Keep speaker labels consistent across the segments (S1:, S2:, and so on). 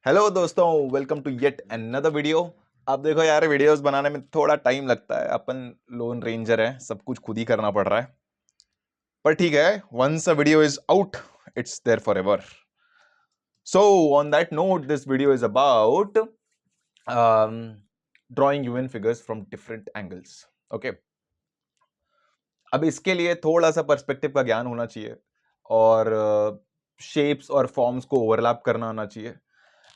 S1: Hello दोस्तों, welcome to yet another video. अब देखो यार, वीडियोस बनाने में थोड़ा टाइम लगता है। अपन लोन रेंजर है, सब कुछ खुद ही करना पड़ रहा है, पर ठीक है। Once a video is out, it's there forever. So on that note, this video is about drawing human figures from different angles. Okay, अब इसके लिए थोड़ा सा पर्सपेक्टिव का ज्ञान होना चाहिए और शेप्स और फॉर्म्स को ओवरलैप करना आना चाहिए।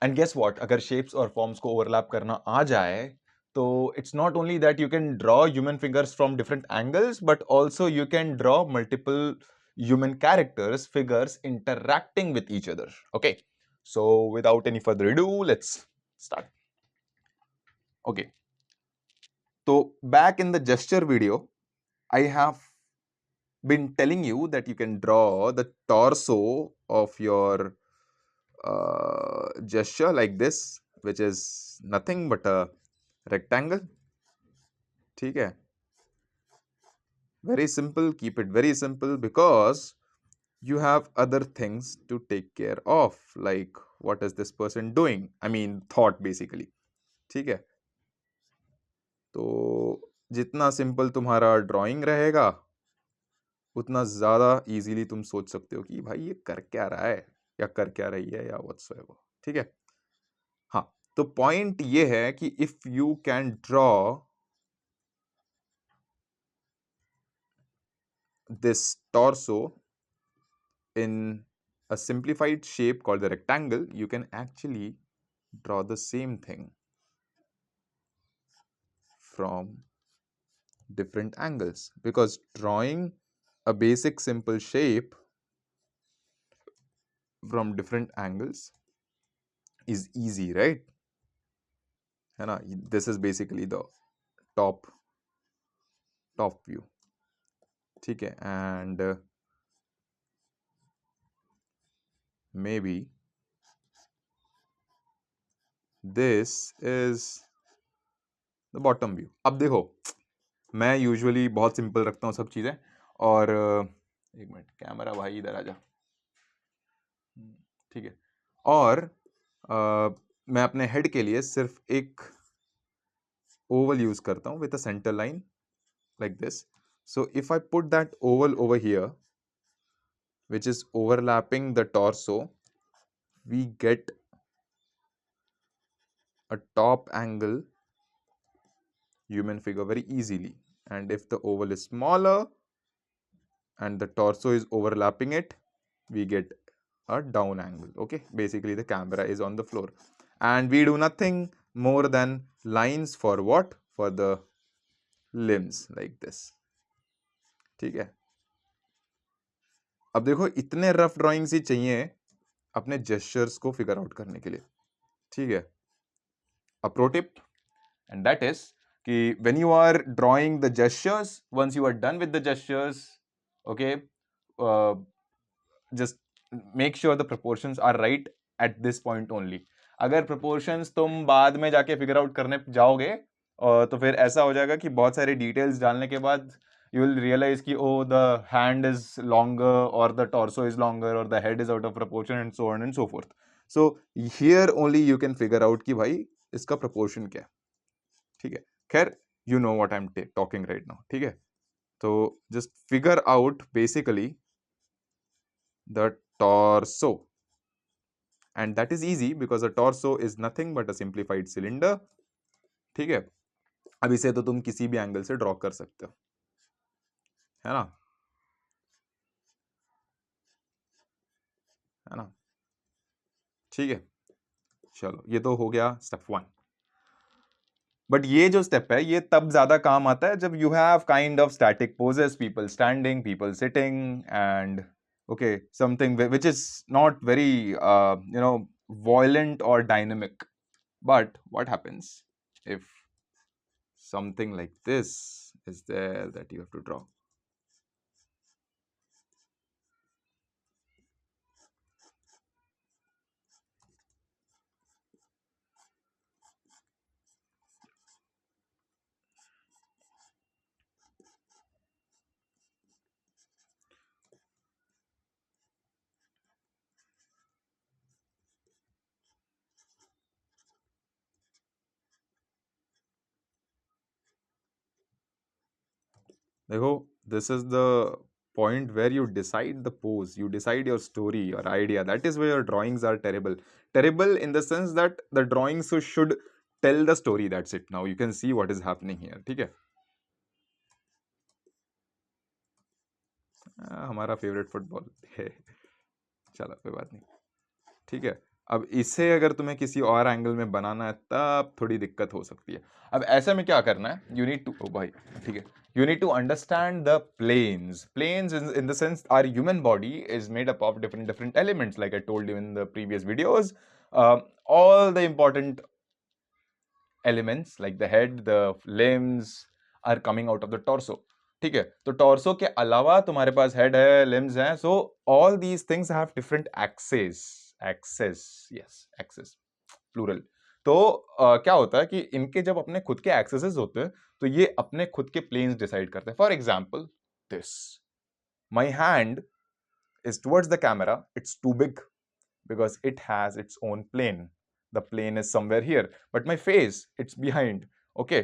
S1: एंड गेस व्हाट, अगर शेप्स और फॉर्म्स को ओवरलैप करना आ जाए तो it's not only that you can draw human figures from different angles, but also you can draw multiple human characters, figures interacting with each other. Okay, so without any further ado, let's start. Okay, so back in the gesture video, I have been telling you that you can draw the torso of your gesture like this, which is nothing but a rectangle. ठीक है, very simple. Keep it very simple because you have other things to take care of, like what is this person doing, I mean thought basically. ठीक है, तो जितना simple तुम्हारा drawing रहेगा उतना ज़्यादा इजीली तुम सोच सकते हो कि भाई ये कर क्या रहा है या कर क्या रही है या व्हाटसोएवर। ठीक है, हाँ, तो पॉइंट ये है कि if you can draw this torso in a simplified shape called the rectangle, you can actually draw the same thing from different angles, because drawing a basic simple shape from different angles is easy, right? है ना, this is basically the top view. ठीक है, and maybe this is the bottom view. अब देखो, मैं usually बहुत simple रखता हूँ सब चीज़ें, और एक मिनट, कैमरा भाई इधर आ जा। ठीक है, और मैं अपने हेड के लिए सिर्फ एक ओवल यूज करता हूँ with a centre line like this. So if I put that oval over here, which is overlapping the torso, we get a top angle human figure very easily. And if the oval is smaller and the torso is overlapping it, we get a down angle. Okay, basically the camera is on the floor and we do nothing more than lines for what? For the limbs like this. ठीक है, अब देखो इतने rough drawings ही चाहिए अपने gestures को figure out करने के लिए। ठीक है, a pro tip, and that is कि when you are drawing the gestures, once you are done with the gestures, okay, uh, just make sure the proportions are right at this point only. अगर proportions तुम बाद में जाके figure out करने जाओगे तो फिर ऐसा हो जाएगा कि बहुत सारे details डालने के बाद you will realize कि oh, the hand is longer or the torso is longer or the head is out of proportion and so on and so forth. So here only you can figure out कि भाई इसका proportion क्या है। ठीक है, खैर you know what I'm talking right now. ठीक है, तो just figure out basically the torso, and that is easy because a torso is nothing but a simplified cylinder. ठीक है, अब इसे तो तुम किसी भी एंगल से ड्रॉ कर सकते हो, है ना, है ना। ठीक है, चलो ये तो हो गया स्टेप 1। बट ये जो स्टेप है ये तब ज्यादा काम आता है जब you have kind of static poses, people standing, people sitting, and okay, something which is not very you know, violent or dynamic. But what happens if something like this is there that you have to draw? देखो, this is the point where you decide the pose, you decide your story, your idea. That is where your drawings are terrible. Terrible in the sense that the drawings should tell the story. That's it. Now you can see what is happening here. ठीक है? हमारा favourite football है. चलो कोई बात नहीं. ठीक है. अब इसे अगर तुम्हें किसी और एंगल में बनाना है तब थोड़ी दिक्कत हो सकती है. अब ऐसे में क्या करना है, यू नीड टू, ओ भाई, ठीक है, you need to understand the planes in the sense our human body is made up of different elements, like I told you in the previous videos. All the important elements like the head, the limbs are coming out of the torso. ठीक है, तो torso के अलावा तुम्हारे पास head है, limbs हैं, so all these things have different axes, yes, axes plural. तो क्या होता है कि इनके जब अपने खुद के एक्सेसेस होते हैं तो ये अपने खुद के प्लेन्स डिसाइड करते हैं. For example this, my hand is towards the camera, it's too big because it has its own plane. The plane is somewhere here, but my face, it's behind. Okay,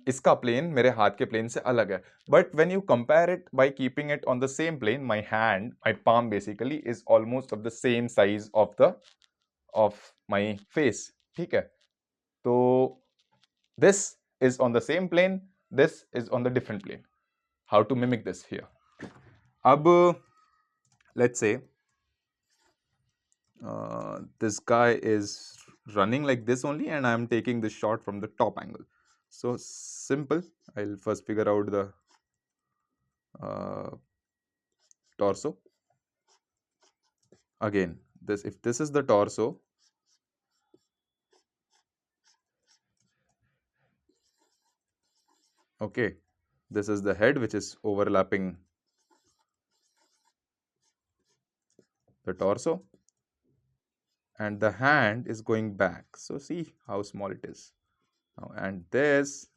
S1: इसका plane मेरे हाथ के plane से अलग है. But when you compare it by keeping it on the same plane, my hand, my palm basically is almost of the same size of my face. ठीक है, तो this is on the same plane, this is on the different plane. How to mimic this here? अब let's say this guy is running like this only and I am taking this shot from the top angle. So simple, I'll first figure out the torso. Again, this, if this is the torso, okay, this is the head which is overlapping the torso, and the hand is going back. So see how small it is now, and this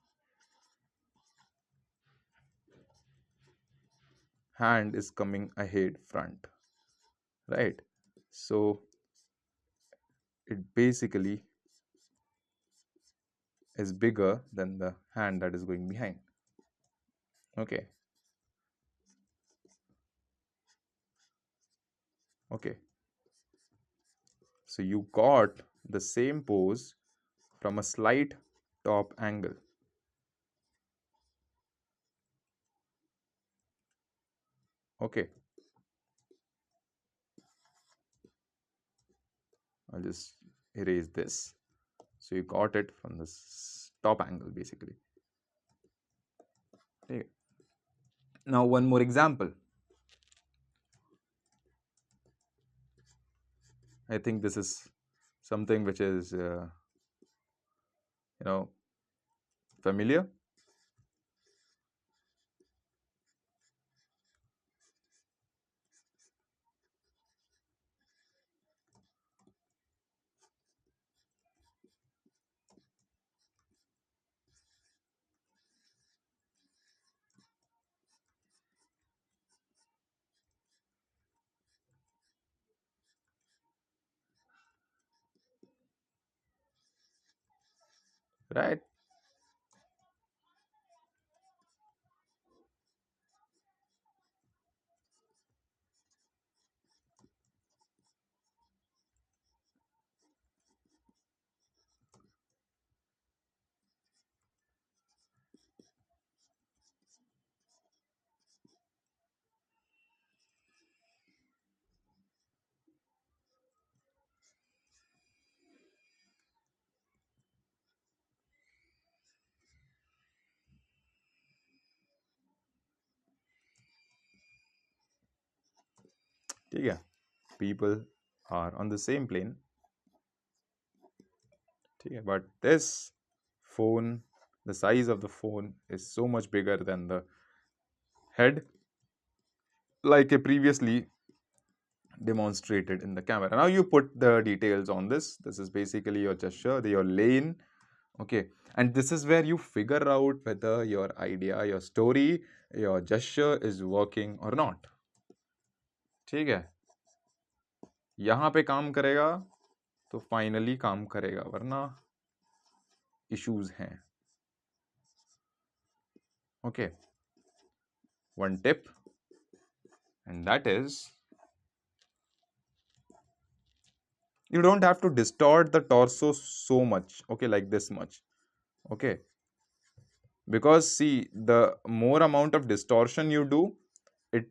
S1: hand is coming ahead, front, right? So it basically is bigger than the hand that is going behind. Okay, okay, so you got the same pose from a slight top angle. Okay, I'll just erase this. So you got it from the top angle basically. Okay. Now one more example. I think this is something which is familiar. Right? ठीक है, people are on the same plane. ठीक है, but this phone, the size of the phone is so much bigger than the head, like I previously demonstrated in the camera. Now you put the details on this. This is basically your gesture, your lane. Okay, and this is where you figure out whether your idea, your story, your gesture is working or not. ठीक है, यहाँ पे काम करेगा तो finally काम करेगा, वरना इश्यूज हैं. Okay, one tip, and that is you don't have to distort the torso so much, okay, like this much, okay, because see, the more amount of distortion you do, it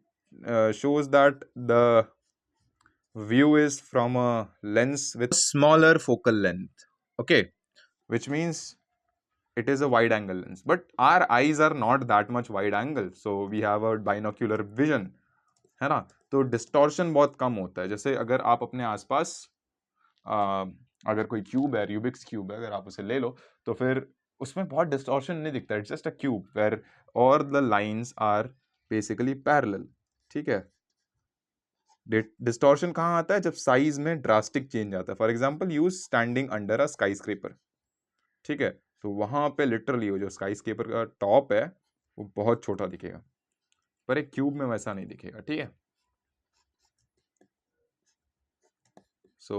S1: shows that the view is from a lens with smaller focal length, okay, which means it is a wide angle lens, but our eyes are not that much wide angle, so we have a binocular vision, है ना। तो distortion बहुत कम होता है। जैसे अगर आप अपने आसपास आ, अगर कोई क्यूब है, रूबिक्स क्यूब है, अगर आप उसे ले लो तो फिर उसमें बहुत डिस्टॉर्शन नहीं दिखता, it's just a cube where all the lines are basically parallel, ठीक है। डिस्टॉर्शन कहाँ आता है? जब साइज में ड्रास्टिक चेंज आता है। For example use standing under a sky scraper, ठीक है, तो वहां पे लिटरली वो जो स्काई स्क्रेपर का टॉप है वो बहुत छोटा दिखेगा, पर एक क्यूब में वैसा नहीं दिखेगा, ठीक है। So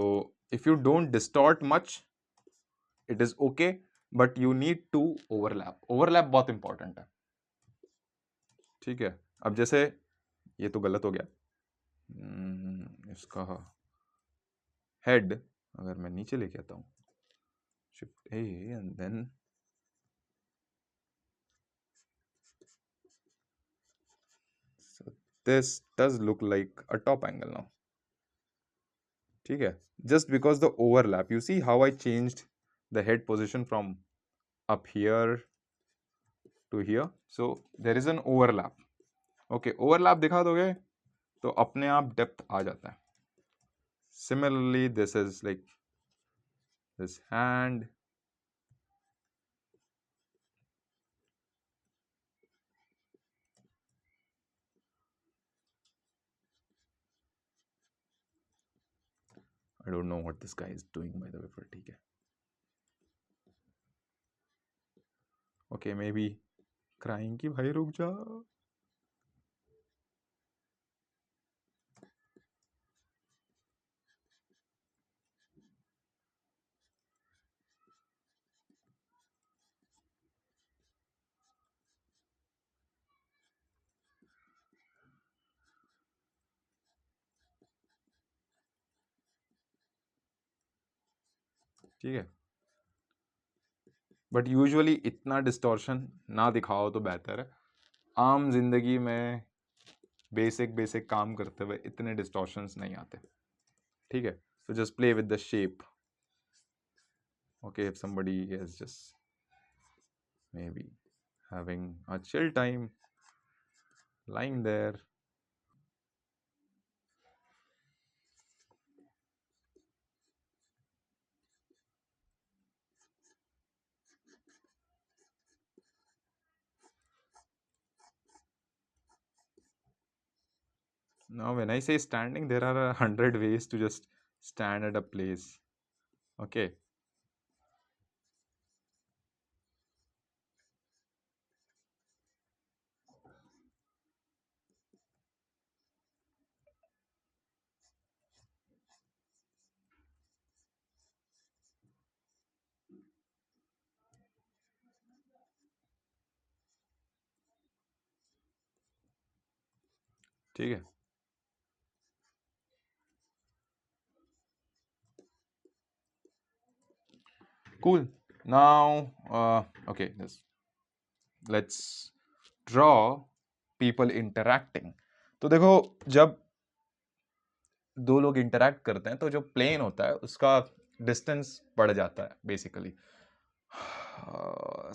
S1: if you don't distort much it is okay, but you need to overlap. Overlap बहुत इंपॉर्टेंट है, ठीक है। अब जैसे ये तो गलत हो गया, इसका हेड अगर मैं नीचे लेके आता हूँ, shift A and then so this does look like a top angle now, ठीक है। just because the overlap, you see how I changed the head position from up here to here, so there is an overlap, okay, overlap दिखा दोगे तो अपने आप depth आ जाता है। similarly this is like this hand, I don't know what this guy is doing by the way, पर ठीक है, okay, maybe crying कि भाई रुक जा। ठीक है, बट यूजुअली इतना डिस्टॉर्शन ना दिखाओ तो बेहतर है। आम जिंदगी में बेसिक बेसिक काम करते हुए इतने डिस्टॉर्शंस नहीं आते, ठीक है। So just play with the shape, okay, if somebody is just maybe having a chill time lying there, now when I say standing, there are 100 ways to just stand at a place, okay, ठीक है। Cool, now okay, let's draw people interacting। तो देखो, जब दो लोग interact करते हैं तो जो प्लेन होता है उसका डिस्टेंस बढ़ जाता है बेसिकली।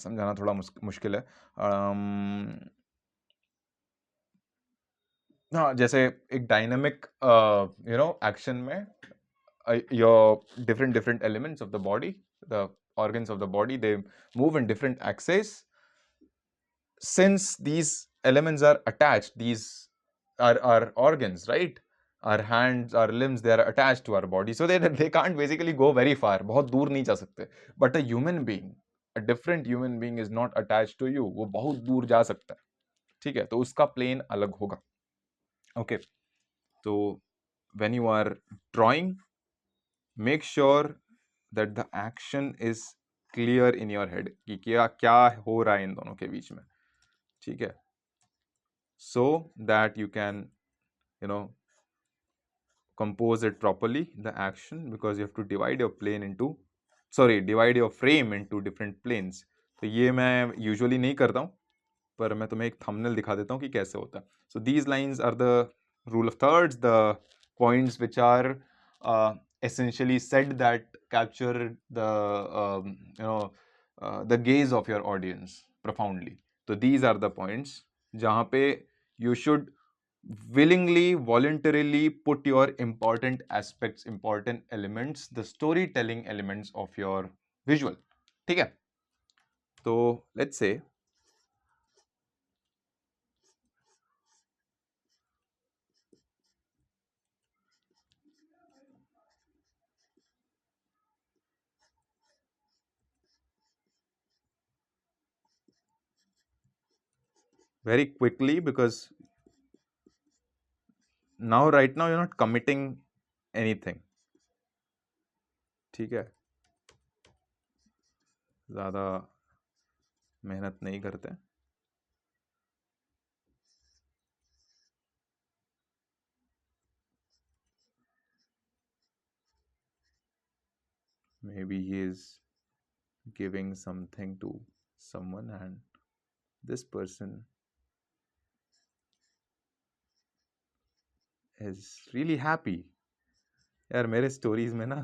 S1: समझाना थोड़ा मुश्किल है। हाँ, जैसे एक डायनामिक एक्शन में your different elements of the body, the organs of the body, they move in different axes. Since these elements are attached, these are organs, right? Our hands, our limbs, they are attached to our body, so they can't basically go very far, बहुत दूर नहीं जा सकते। But a human being, a different human being is not attached to you, वो बहुत दूर जा सकता है, ठीक है, तो उसका प्लेन अलग होगा, okay। तो when you are drawing, make sure that the action is clear in your head कि क्या क्या हो रहा है इन दोनों के बीच में, ठीक है। so that you can, you know, compose it properly, the action, because you have to divide your plane into, divide your frame into different planes. तो ये मैं usually नहीं करता हूँ, पर मैं तुम्हें एक थंबनेल दिखा देता हूँ कि कैसे होता है. So these lines are the rule of thirds, the points which are essentially said that capture the the gaze of your audience profoundly. So these are the points जहाँ पे you should willingly, voluntarily put your important aspects, important elements, the storytelling elements of your visual. ठीक है? तो let's say very quickly, because now right now you're not committing anything. ठीक है, ज़्यादा मेहनत नहीं करते. Maybe he is giving something to someone and this person is really happy. यार मेरे स्टोरीज में ना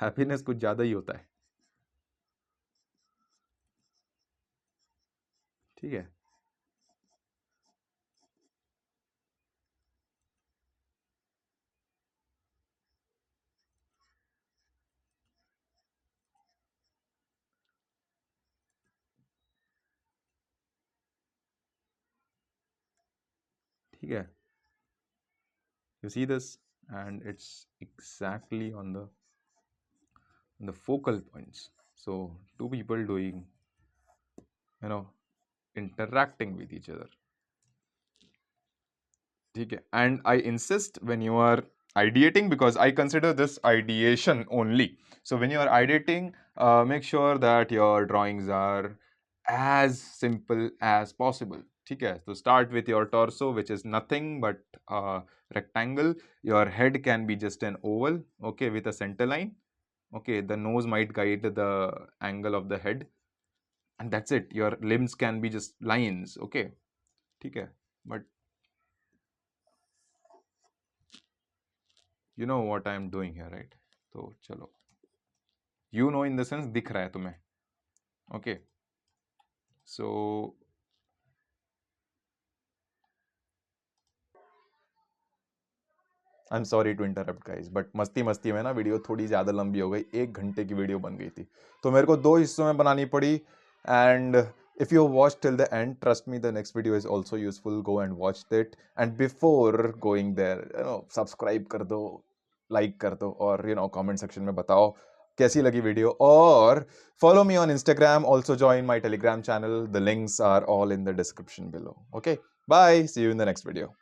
S1: हैप्पीनेस कुछ ज़्यादा ही होता है. ठीक है, ठीक है. You see this, and it's exactly on the focal points. So two people doing, you know, interacting with each other. ठीक है. And I insist when you are ideating, because I consider this ideation only. So when you are ideating, make sure that your drawings are as simple as possible. ठीक है. So start with your torso, which is nothing but a rectangle. Your head can be just an oval, okay, with a center line. Okay, the nose might guide the angle of the head, and that's it. Your limbs can be just lines, okay. ठीक है. But you know what I am doing here, right? तो चलो, you know in the sense दिख रहा है तुम्हें, okay. So I am sorry to interrupt guys, but मस्ती मस्ती में ना वीडियो थोड़ी ज़्यादा लंबी हो गई. 1 घंटे की वीडियो बन गई थी, तो मेरे को 2 हिस्सों में बनानी पड़ी. And if you watch till the end, trust me, the next video is also useful. Go and watch it, and before going there, subscribe कर दो, like कर दो, और comment section में बताओ कैसी लगी वीडियो. और follow me on Instagram, also join my Telegram channel. The links are all in the description below. Okay, bye, see you in the next video.